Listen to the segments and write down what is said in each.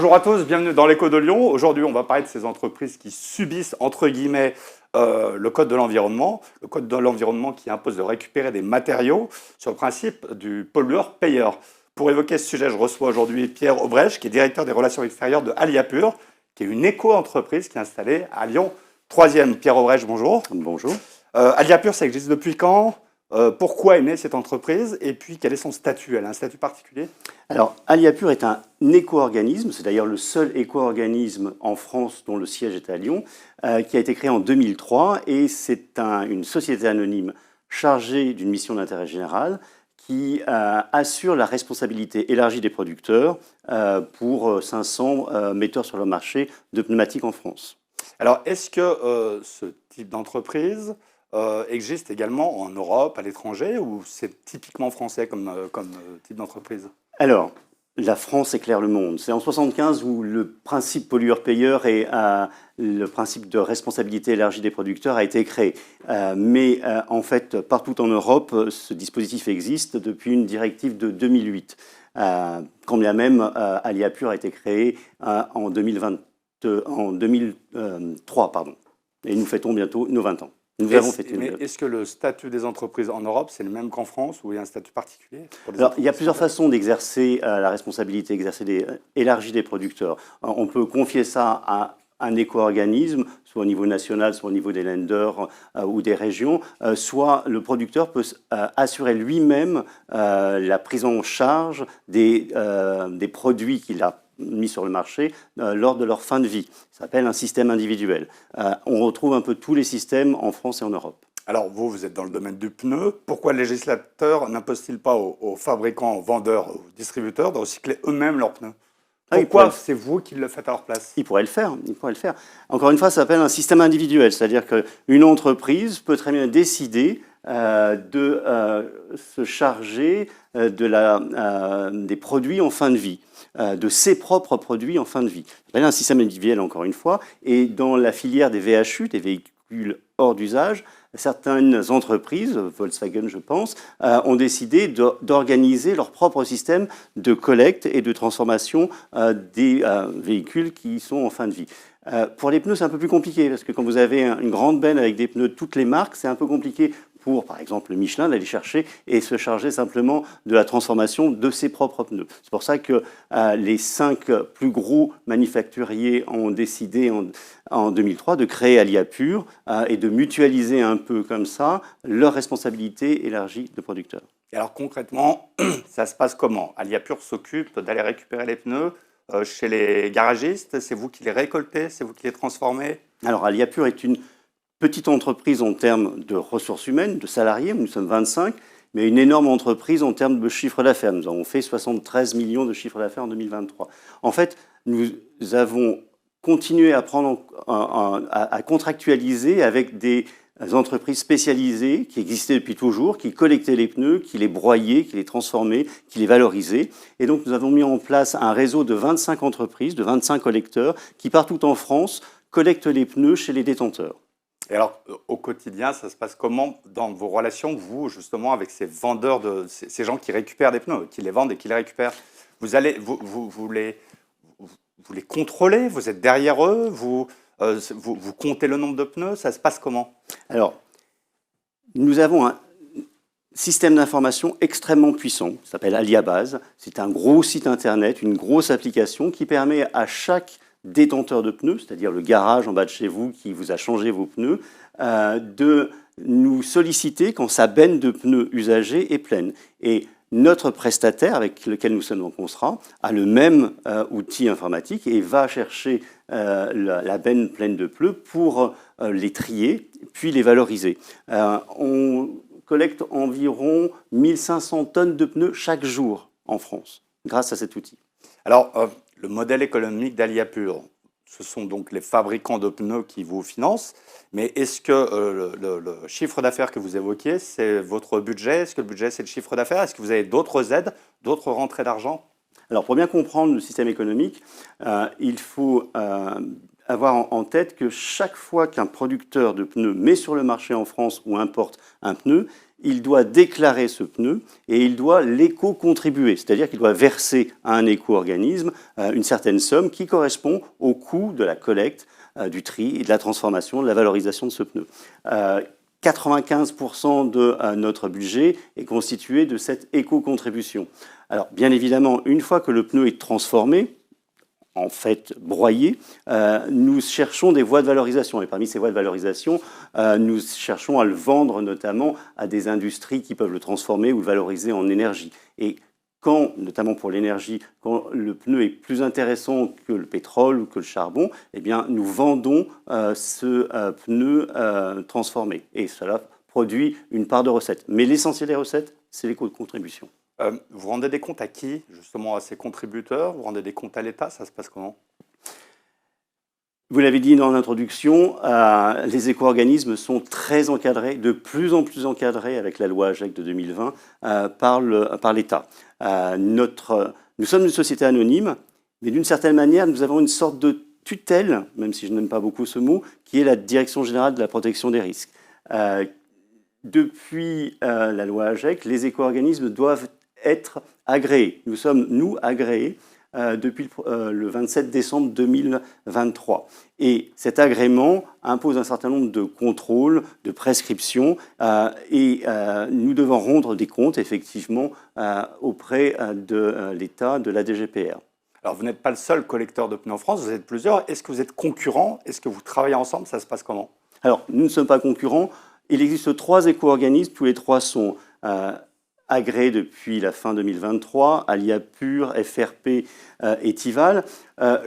Bonjour à tous, bienvenue dans l'Écho de Lyon. Aujourd'hui, on va parler de ces entreprises qui subissent, entre guillemets, le Code de l'environnement. Le Code de l'environnement qui impose de récupérer des matériaux sur le principe du pollueur-payeur. Pour évoquer ce sujet, je reçois aujourd'hui Pierre Aubrèche, qui est directeur des relations extérieures de Aliapur, qui est une éco-entreprise qui est installée à Lyon 3e. Pierre Aubrèche, bonjour. Bonjour. Aliapur, ça existe depuis quand ? Pourquoi est née cette entreprise et puis quel est son statut? Elle a un statut particulier? Alors, Aliapur est un éco-organisme, c'est d'ailleurs le seul éco-organisme en France dont le siège est à Lyon, qui a été créé en 2003 et c'est une société anonyme chargée d'une mission d'intérêt général qui assure la responsabilité élargie des producteurs pour 500 metteurs sur le marché de pneumatiques en France. Alors, est-ce que ce type d'entreprise existe également en Europe, à l'étranger, ou c'est typiquement français comme type d'entreprise? Alors, la France éclaire le monde. C'est en 1975 où le principe pollueur-payeur et le principe de responsabilité élargie des producteurs a été créé. Mais en fait, partout en Europe, ce dispositif existe depuis une directive de 2008. Quand bien même Aliapur a été créé en 2003, pardon. Et nous fêtons bientôt nos 20 ans. Mais est-ce que le statut des entreprises en Europe, c'est le même qu'en France, ou il y a un statut particulier pour les Alors, il y a plusieurs façons d'exercer la responsabilité élargie des producteurs. On peut confier ça à un éco-organisme, soit au niveau national, soit au niveau des lenders ou des régions, soit le producteur peut assurer lui-même la prise en charge des produits qu'il a mis sur le marché lors de leur fin de vie. Ça s'appelle un système individuel. On retrouve un peu tous les systèmes en France et en Europe. Alors vous êtes dans le domaine du pneu. Pourquoi le législateur n'impose-t-il pas aux fabricants, aux vendeurs, aux distributeurs de recycler eux-mêmes leurs pneus? Pourquoi c'est vous qui le faites à leur place? Il pourrait le faire. Encore une fois, ça s'appelle un système individuel. C'est-à-dire qu'une entreprise peut très bien décider de se charger des produits en fin de vie, de ses propres produits en fin de vie. C'est un système individuel, encore une fois, et dans la filière des VHU, des véhicules hors d'usage, certaines entreprises, Volkswagen je pense, ont décidé d'organiser leur propre système de collecte et de transformation des véhicules qui sont en fin de vie. Pour les pneus, c'est un peu plus compliqué, parce que quand vous avez une grande benne avec des pneus de toutes les marques, c'est un peu compliqué pour, par exemple, le Michelin, d'aller chercher et se charger simplement de la transformation de ses propres pneus. C'est pour ça que les 5 plus gros manufacturiers ont décidé en 2003 de créer Aliapur et de mutualiser un peu comme ça leur responsabilité élargie de producteurs. Et alors concrètement, ça se passe comment? Aliapur s'occupe d'aller récupérer les pneus chez les garagistes? C'est vous qui les récoltez? C'est vous qui les transformez? Alors Aliapur est une petite entreprise en termes de ressources humaines, de salariés, nous sommes 25, mais une énorme entreprise en termes de chiffre d'affaires. Nous avons fait 73 millions de chiffre d'affaires en 2023. En fait, nous avons continué à contractualiser avec des entreprises spécialisées qui existaient depuis toujours, qui collectaient les pneus, qui les broyaient, qui les transformaient, qui les valorisaient. Et donc nous avons mis en place un réseau de 25 entreprises, de 25 collecteurs, qui partout en France collectent les pneus chez les détenteurs. Et alors, au quotidien, ça se passe comment dans vos relations, vous, justement, avec ces vendeurs, ces gens qui récupèrent des pneus, qui les vendent et qui les récupèrent? Vous les contrôlez? Vous êtes derrière eux? Vous comptez le nombre de pneus? Ça se passe comment? Alors, nous avons un système d'information extrêmement puissant, ça s'appelle Aliabase. C'est un gros site internet, une grosse application qui permet à chaque détenteur de pneus, c'est-à-dire le garage en bas de chez vous qui vous a changé vos pneus, de nous solliciter quand sa benne de pneus usagés est pleine. Et notre prestataire avec lequel nous sommes en contrat a le même outil informatique et va chercher la benne pleine de pneus pour les trier, puis les valoriser. On collecte environ 1500 tonnes de pneus chaque jour en France, grâce à cet outil. Alors, le modèle économique d'Aliapur, ce sont donc les fabricants de pneus qui vous financent, mais est-ce que le chiffre d'affaires que vous évoquiez, c'est votre budget? Est-ce que le budget, c'est le chiffre d'affaires? Est-ce que vous avez d'autres aides, d'autres rentrées d'argent? Alors, pour bien comprendre le système économique, il faut avoir en tête que chaque fois qu'un producteur de pneus met sur le marché en France ou importe un pneu, il doit déclarer ce pneu et il doit l'éco-contribuer, c'est-à-dire qu'il doit verser à un éco-organisme une certaine somme qui correspond au coût de la collecte, du tri et de la transformation, de la valorisation de ce pneu. 95% de notre budget est constitué de cette éco-contribution. Alors, bien évidemment, une fois que le pneu est transformé, en fait broyé, nous cherchons des voies de valorisation. Et parmi ces voies de valorisation, nous cherchons à le vendre notamment à des industries qui peuvent le transformer ou le valoriser en énergie. Et quand, notamment pour l'énergie, quand le pneu est plus intéressant que le pétrole ou que le charbon, eh bien, nous vendons ce pneu transformé. Et cela produit une part de recettes. Mais l'essentiel des recettes, c'est l'éco-contribution. Vous rendez des comptes à qui? Justement à ces contributeurs? Vous rendez des comptes à l'État? Ça se passe comment? Vous l'avez dit dans l'introduction, les éco-organismes sont très encadrés, de plus en plus encadrés avec la loi AGEC de 2020 par l'État. Nous sommes une société anonyme, mais d'une certaine manière, nous avons une sorte de tutelle, même si je n'aime pas beaucoup ce mot, qui est la Direction générale de la protection des risques. Depuis la loi AGEC, les éco-organismes doivent être agréés. Nous sommes, nous, agréés depuis le 27 décembre 2023. Et cet agrément impose un certain nombre de contrôles, de prescriptions, et nous devons rendre des comptes, effectivement, auprès de l'État, de la DGPR. Alors, vous n'êtes pas le seul collecteur de pneus en France, vous êtes plusieurs. Est-ce que vous êtes concurrents? Est-ce que vous travaillez ensemble? Ça se passe comment? Alors, nous ne sommes pas concurrents. Il existe 3 éco-organismes, tous les 3 sont agréés depuis la fin 2023, Aliapur, FRP et Tival.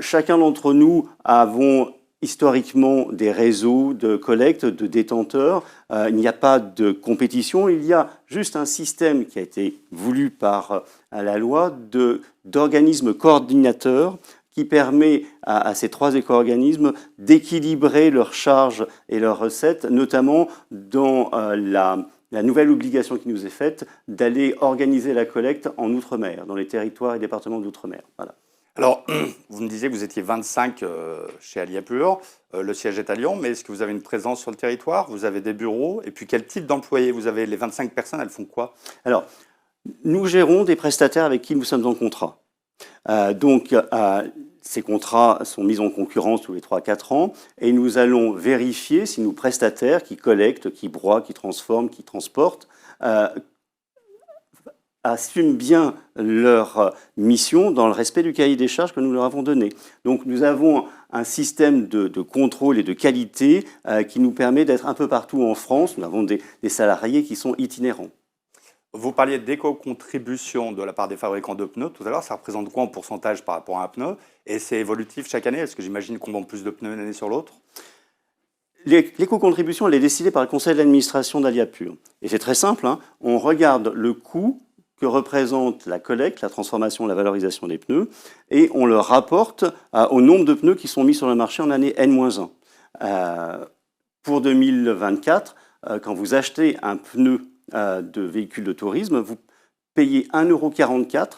Chacun d'entre nous avons historiquement des réseaux de collecte, de détenteurs. Il n'y a pas de compétition, il y a juste un système qui a été voulu par la loi d'organismes coordinateurs qui permet à ces 3 éco-organismes d'équilibrer leurs charges et leurs recettes, notamment dans la nouvelle obligation qui nous est faite d'aller organiser la collecte en Outre-mer, dans les territoires et départements d'Outre-mer. Voilà. Alors, vous me disiez que vous étiez 25 chez Aliapur, le siège est à Lyon, mais est-ce que vous avez une présence sur le territoire? Vous avez des bureaux? Et puis, quel type d'employés vous avez? Les 25 personnes, elles font quoi? Alors, nous gérons des prestataires avec qui nous sommes en contrat. Ces contrats sont mis en concurrence tous les 3-4 ans et nous allons vérifier si nos prestataires qui collectent, qui broient, qui transforment, qui transportent, assument bien leur mission dans le respect du cahier des charges que nous leur avons donné. Donc nous avons un système de contrôle et de qualité qui nous permet d'être un peu partout en France. Nous avons des salariés qui sont itinérants. Vous parliez d'éco-contribution de la part des fabricants de pneus tout à l'heure. Ça représente quoi en pourcentage par rapport à un pneu? Et c'est évolutif chaque année? Est-ce que j'imagine qu'on vend plus de pneus une année sur l'autre? L'éco-contribution, elle est décidée par le conseil d'administration d'Aliapur. Et c'est très simple, hein. On regarde le coût que représente la collecte, la transformation, la valorisation des pneus, et on le rapporte au nombre de pneus qui sont mis sur le marché en année N-1. Pour 2024, quand vous achetez un pneu de véhicules de tourisme, vous payez 1,44 €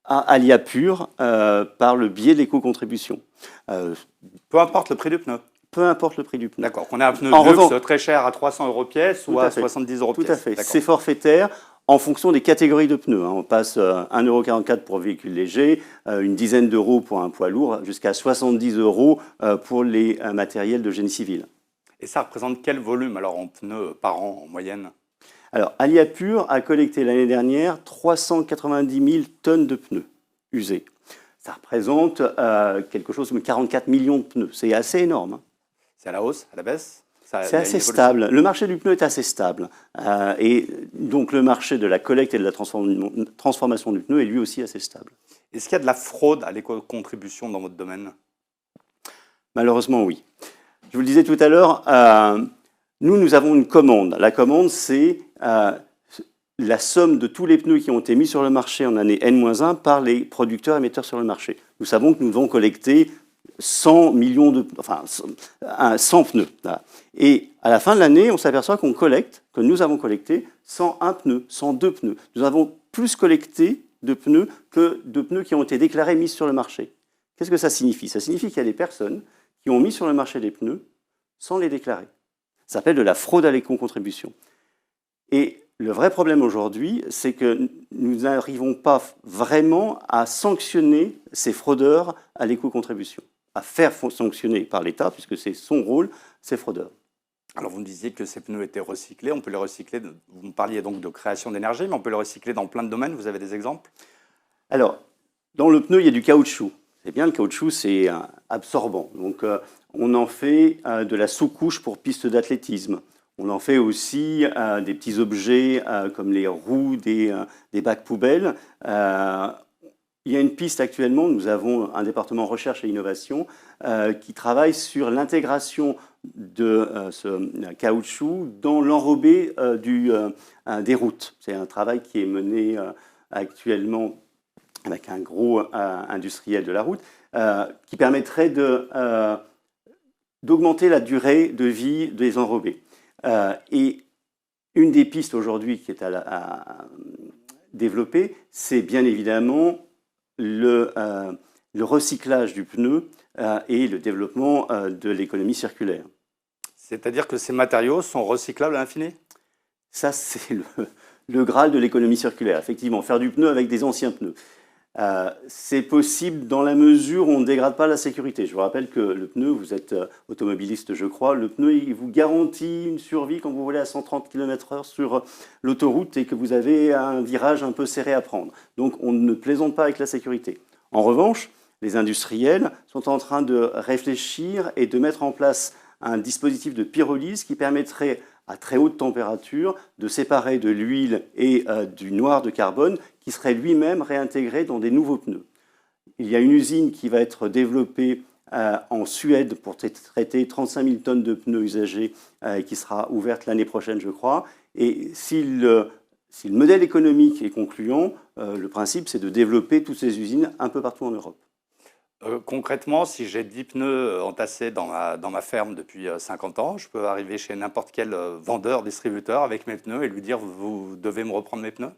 à Aliapur par le biais de l'éco-contribution. Peu importe le prix du pneu? Peu importe le prix du pneu. D'accord, qu'on ait un pneu de luxe très cher à 300 € pièce ou à 70 € pièce. Tout à fait, c'est forfaitaire en fonction des catégories de pneus. On passe 1,44 € pour un véhicule léger, une dizaine d'euros pour un poids lourd, jusqu'à 70 € pour les matériels de génie civil. Et ça représente quel volume alors en pneus par an en moyenne? Alors, Aliapur a collecté l'année dernière 390 000 tonnes de pneus usés. Ça représente quelque chose comme 44 millions de pneus. C'est assez énorme. C'est à la hausse, à la baisse? C'est assez stable. Le marché du pneu est assez stable. Et donc, le marché de la collecte et de la transformation du pneu est lui aussi assez stable. Est-ce qu'il y a de la fraude à l'éco-contribution dans votre domaine? Malheureusement, oui. Je vous le disais tout à l'heure, nous avons une commande. La commande, c'est la somme de tous les pneus qui ont été mis sur le marché en année N-1 par les producteurs et metteurs sur le marché. Nous savons que nous devons collecter 100 millions de, enfin 100 pneus. Voilà. Et à la fin de l'année, on s'aperçoit qu'on collecte, que nous avons collecté 101 pneus, 102 pneus. Nous avons plus collecté de pneus que de pneus qui ont été déclarés mis sur le marché. Qu'est-ce que ça signifie? Ça signifie qu'il y a des personnes qui ont mis sur le marché des pneus sans les déclarer. Ça s'appelle de la fraude à l'éco-contribution. Et le vrai problème aujourd'hui, c'est que nous n'arrivons pas vraiment à sanctionner ces fraudeurs à l'éco-contribution, à faire sanctionner par l'État, puisque c'est son rôle, ces fraudeurs. Alors, vous me disiez que ces pneus étaient recyclés. On peut les recycler, vous me parliez donc de création d'énergie, mais on peut les recycler dans plein de domaines. Vous avez des exemples? Alors, dans le pneu, il y a du caoutchouc. C'est bien, le caoutchouc, c'est absorbant. Donc, on en fait de la sous-couche pour pistes d'athlétisme. On en fait aussi des petits objets comme les roues des bacs poubelles. Il y a une piste actuellement, nous avons un département recherche et innovation qui travaille sur l'intégration de ce caoutchouc dans l'enrobé des routes. C'est un travail qui est mené actuellement avec un gros industriel de la route, qui permettrait d'augmenter la durée de vie des enrobés. Et une des pistes aujourd'hui qui est à développer, c'est bien évidemment le recyclage du pneu et le développement de l'économie circulaire. C'est-à-dire que ces matériaux sont recyclables à l'infini? Ça, c'est le Graal de l'économie circulaire. Effectivement, faire du pneu avec des anciens pneus. C'est possible dans la mesure où on ne dégrade pas la sécurité. Je vous rappelle que le pneu, vous êtes automobiliste je crois, le pneu il vous garantit une survie quand vous roulez à 130 km/h sur l'autoroute et que vous avez un virage un peu serré à prendre. Donc on ne plaisante pas avec la sécurité. En revanche, les industriels sont en train de réfléchir et de mettre en place un dispositif de pyrolyse qui permettrait à très haute température de séparer de l'huile et du noir de carbone qui serait lui-même réintégré dans des nouveaux pneus. Il y a une usine qui va être développée en Suède pour traiter 35 000 tonnes de pneus usagés qui sera ouverte l'année prochaine, je crois. Et si le modèle économique est concluant, le principe, c'est de développer toutes ces usines un peu partout en Europe. Concrètement, si j'ai 10 pneus entassés dans ma ferme depuis 50 ans, je peux arriver chez n'importe quel vendeur, distributeur avec mes pneus et lui dire « vous devez me reprendre mes pneus ».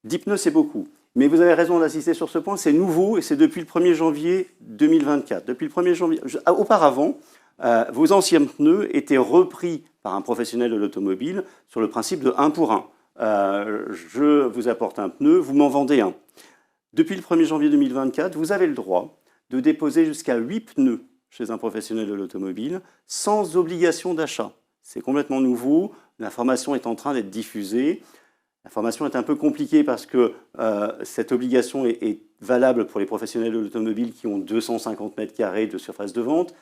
10 pneus, c'est beaucoup. Mais vous avez raison d'insister sur ce point, c'est nouveau et c'est depuis le 1er janvier 2024. Depuis le 1er janvier, auparavant, vos anciens pneus étaient repris par un professionnel de l'automobile sur le principe de 1 pour 1. Je vous apporte un pneu, vous m'en vendez un. Depuis le 1er janvier 2024, vous avez le droit de déposer jusqu'à 8 pneus chez un professionnel de l'automobile sans obligation d'achat. C'est complètement nouveau, l'information est en train d'être diffusée. L'information est un peu compliquée parce que cette obligation est valable pour les professionnels de l'automobile qui ont 250 mètres carrés de surface de vente.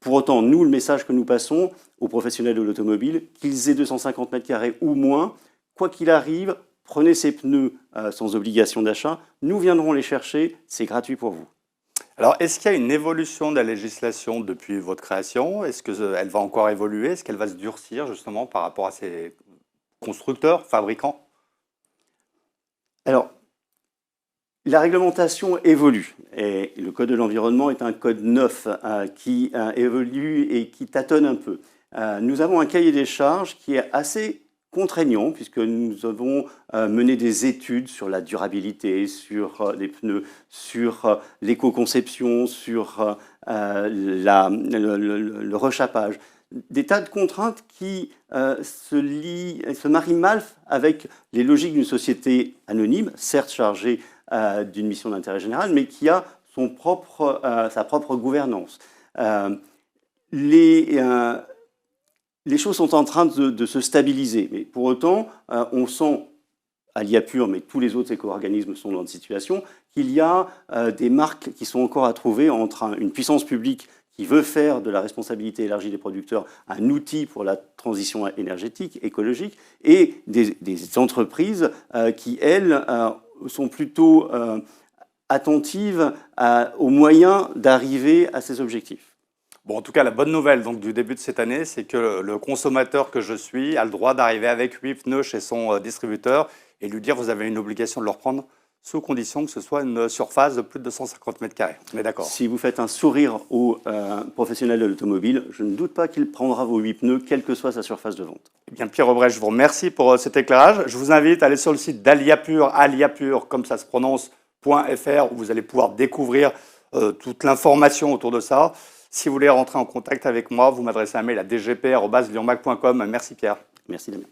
Pour autant, nous, le message que nous passons aux professionnels de l'automobile, qu'ils aient 250 mètres carrés ou moins, quoi qu'il arrive, prenez ces pneus sans obligation d'achat, nous viendrons les chercher, c'est gratuit pour vous. Alors, est-ce qu'il y a une évolution de la législation depuis votre création? Est-ce qu'elle va encore évoluer? Est-ce qu'elle va se durcir justement par rapport à ces constructeurs, fabricants? Alors, la réglementation évolue et le Code de l'environnement est un code neuf qui évolue et qui tâtonne un peu. Nous avons un cahier des charges qui est assez contraignant puisque nous avons mené des études sur la durabilité, sur les pneus, sur l'éco-conception, sur le rechappage. Des tas de contraintes qui se marient mal avec les logiques d'une société anonyme, certes chargée d'une mission d'intérêt général, mais qui a sa propre gouvernance. Les choses sont en train de se stabiliser, mais pour autant, on sent, à l'IAPUR, mais tous les autres éco-organismes sont dans une situation, qu'il y a des marques qui sont encore à trouver entre une puissance publique qui veut faire de la responsabilité élargie des producteurs un outil pour la transition énergétique, écologique, et des entreprises qui, elles, sont plutôt attentives aux moyens d'arriver à ces objectifs. Bon, en tout cas, la bonne nouvelle donc, du début de cette année, c'est que le consommateur que je suis a le droit d'arriver avec 8 pneus chez son distributeur et lui dire « vous avez une obligation de le reprendre » sous condition que ce soit une surface de plus de 250 mètres carrés. On est d'accord? Si vous faites un sourire au professionnel de l'automobile, je ne doute pas qu'il prendra vos 8 pneus, quelle que soit sa surface de vente. Eh bien, Pierre Aubret, je vous remercie pour cet éclairage. Je vous invite à aller sur le site d'Aliapur, aliapur, comme ça se prononce, .fr, où vous allez pouvoir découvrir toute l'information autour de ça. Si vous voulez rentrer en contact avec moi, vous m'adressez un mail à dgp@lionmac.com. Merci Pierre. Merci Damien.